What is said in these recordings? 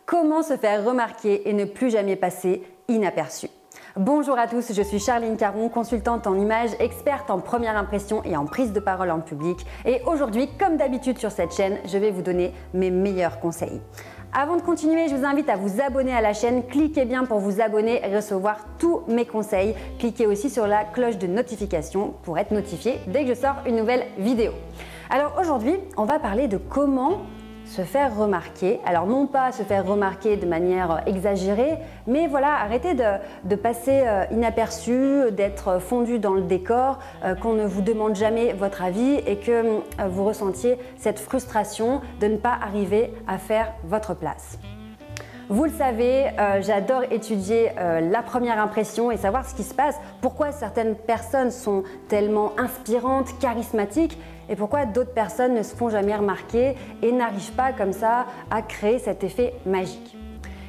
Comment se faire remarquer et ne plus jamais passer inaperçu? Bonjour à tous, je suis Charline Caron, consultante en images, experte en première impression et en prise de parole en public. Et aujourd'hui, comme d'habitude sur cette chaîne, je vais vous donner mes meilleurs conseils. Avant de continuer, je vous invite à vous abonner à la chaîne. Cliquez bien pour vous abonner et recevoir tous mes conseils. Cliquez aussi sur la cloche de notification pour être notifié dès que je sors une nouvelle vidéo. Alors aujourd'hui, on va parler de comment se faire remarquer. Alors non pas se faire remarquer de manière exagérée, mais voilà, arrêtez de passer inaperçu, d'être fondu dans le décor, qu'on ne vous demande jamais votre avis et que vous ressentiez cette frustration de ne pas arriver à faire votre place. Vous le savez, j'adore étudier la première impression et savoir ce qui se passe, pourquoi certaines personnes sont tellement inspirantes, charismatiques et pourquoi d'autres personnes ne se font jamais remarquer et n'arrivent pas comme ça à créer cet effet magique.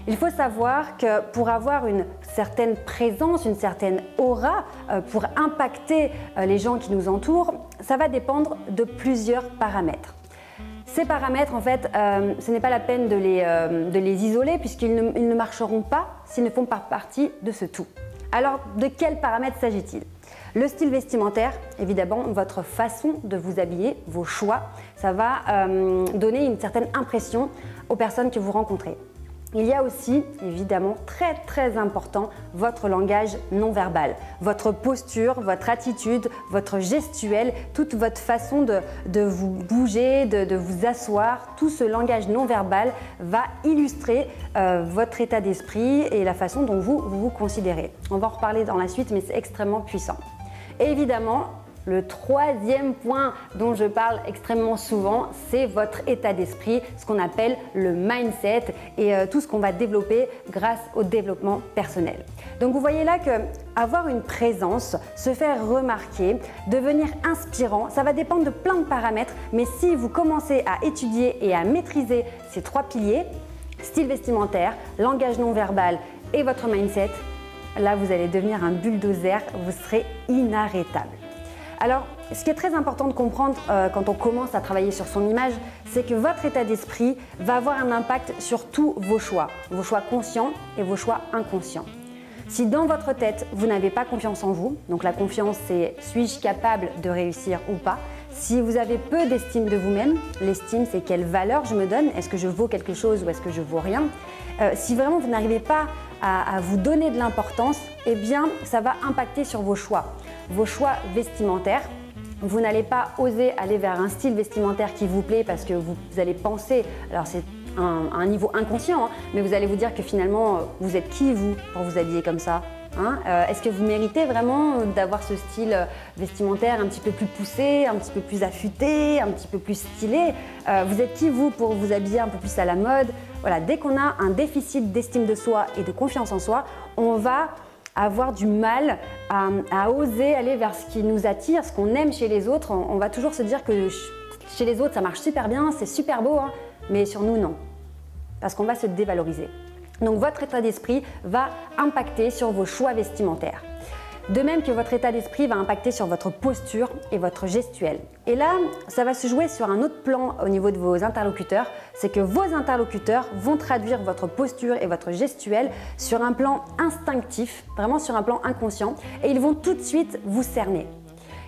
Il faut savoir que pour avoir une certaine présence, une certaine aura, pour impacter les gens qui nous entourent, ça va dépendre de plusieurs paramètres. Ces paramètres, en fait, ce n'est pas la peine de les isoler puisqu'ils ne marcheront pas s'ils ne font pas partie de ce tout. Alors, de quels paramètres s'agit-il? Le style vestimentaire, évidemment, votre façon de vous habiller, vos choix, ça va donner une certaine impression aux personnes que vous rencontrez. Il y a aussi, évidemment, très important, votre langage non verbal, votre posture, votre attitude, votre gestuelle, toute votre façon de vous bouger, de vous asseoir. Tout ce langage non verbal va illustrer votre état d'esprit et la façon dont vous vous considérez. On va en reparler dans la suite, mais c'est extrêmement puissant. Et évidemment, le troisième point dont je parle extrêmement souvent, c'est votre état d'esprit, ce qu'on appelle le mindset et tout ce qu'on va développer grâce au développement personnel. Donc vous voyez là que avoir une présence, se faire remarquer, devenir inspirant, ça va dépendre de plein de paramètres, mais si vous commencez à étudier et à maîtriser ces trois piliers, style vestimentaire, langage non verbal et votre mindset, là vous allez devenir un bulldozer, vous serez inarrêtable. Alors, ce qui est très important de comprendre quand on commence à travailler sur son image, c'est que votre état d'esprit va avoir un impact sur tous vos choix conscients et vos choix inconscients. Si dans votre tête, vous n'avez pas confiance en vous, donc la confiance c'est suis-je capable de réussir ou pas, si vous avez peu d'estime de vous-même, l'estime c'est quelle valeur je me donne, est-ce que je vaux quelque chose ou est-ce que je vaux rien, si vraiment vous n'arrivez pas à vous donner de l'importance, eh bien ça va impacter sur vos choix vestimentaires. Vous n'allez pas oser aller vers un style vestimentaire qui vous plaît parce que vous allez penser, alors c'est un niveau inconscient, mais vous allez vous dire que finalement vous êtes qui vous pour vous habiller comme ça? Est-ce que vous méritez vraiment d'avoir ce style vestimentaire un petit peu plus poussé, un petit peu plus affûté, un petit peu plus stylé? Vous êtes qui vous pour vous habiller un peu plus à la mode? Voilà, dès qu'on a un déficit d'estime de soi et de confiance en soi, on va avoir du mal à oser aller vers ce qui nous attire, ce qu'on aime chez les autres. On va toujours se dire que chez les autres ça marche super bien, c'est super beau, mais sur nous non, parce qu'on va se dévaloriser. Donc votre état d'esprit va impacter sur vos choix vestimentaires. De même que votre état d'esprit va impacter sur votre posture et votre gestuelle. Et là, ça va se jouer sur un autre plan au niveau de vos interlocuteurs, c'est que vos interlocuteurs vont traduire votre posture et votre gestuelle sur un plan instinctif, vraiment sur un plan inconscient, et ils vont tout de suite vous cerner.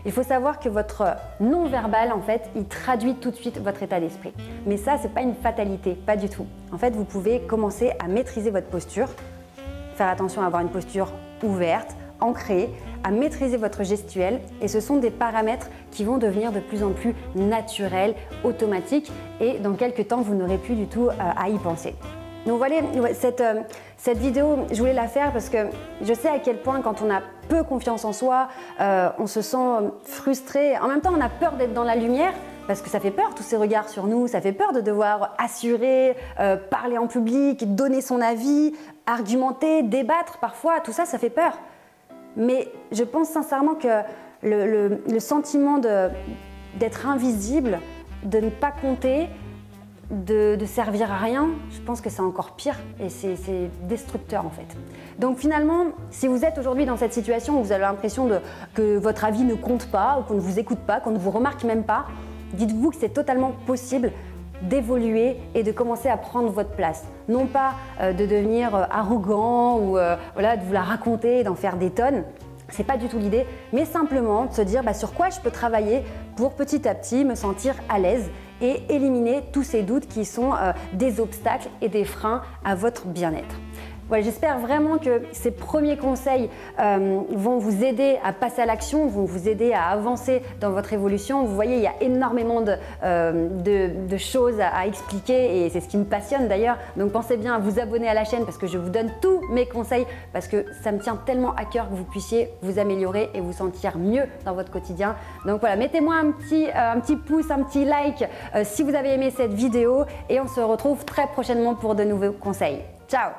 Il faut savoir que votre non-verbal, en fait, il traduit tout de suite votre état d'esprit. Mais ça, c'est pas une fatalité, pas du tout. En fait, vous pouvez commencer à maîtriser votre posture, faire attention à avoir une posture ouverte, ancrée, à maîtriser votre gestuelle et ce sont des paramètres qui vont devenir de plus en plus naturels, automatiques et dans quelques temps, vous n'aurez plus du tout à y penser. Donc voilà, cette vidéo, je voulais la faire parce que je sais à quel point quand on a peu confiance en soi, on se sent frustré. En même temps, on a peur d'être dans la lumière parce que ça fait peur, tous ces regards sur nous, ça fait peur de devoir assurer, parler en public, donner son avis, argumenter, débattre parfois, tout ça, ça fait peur. Mais je pense sincèrement que le sentiment d'être invisible, de ne pas compter, de servir à rien, je pense que c'est encore pire et c'est destructeur en fait. Donc finalement, si vous êtes aujourd'hui dans cette situation où vous avez l'impression que votre avis ne compte pas ou qu'on ne vous écoute pas, qu'on ne vous remarque même pas, dites-vous que c'est totalement possible d'évoluer et de commencer à prendre votre place. Non pas de devenir arrogant ou voilà, de vous la raconter et d'en faire des tonnes. C'est pas du tout l'idée, mais simplement de se dire sur quoi je peux travailler pour petit à petit me sentir à l'aise et éliminer tous ces doutes qui sont des obstacles et des freins à votre bien-être. Voilà, j'espère vraiment que ces premiers conseils vont vous aider à passer à l'action, vont vous aider à avancer dans votre évolution. Vous voyez, il y a énormément de choses à expliquer et c'est ce qui me passionne d'ailleurs. Donc pensez bien à vous abonner à la chaîne parce que je vous donne tous mes conseils parce que ça me tient tellement à cœur que vous puissiez vous améliorer et vous sentir mieux dans votre quotidien. Donc voilà, mettez-moi un petit pouce, un petit like si vous avez aimé cette vidéo et on se retrouve très prochainement pour de nouveaux conseils. Ciao!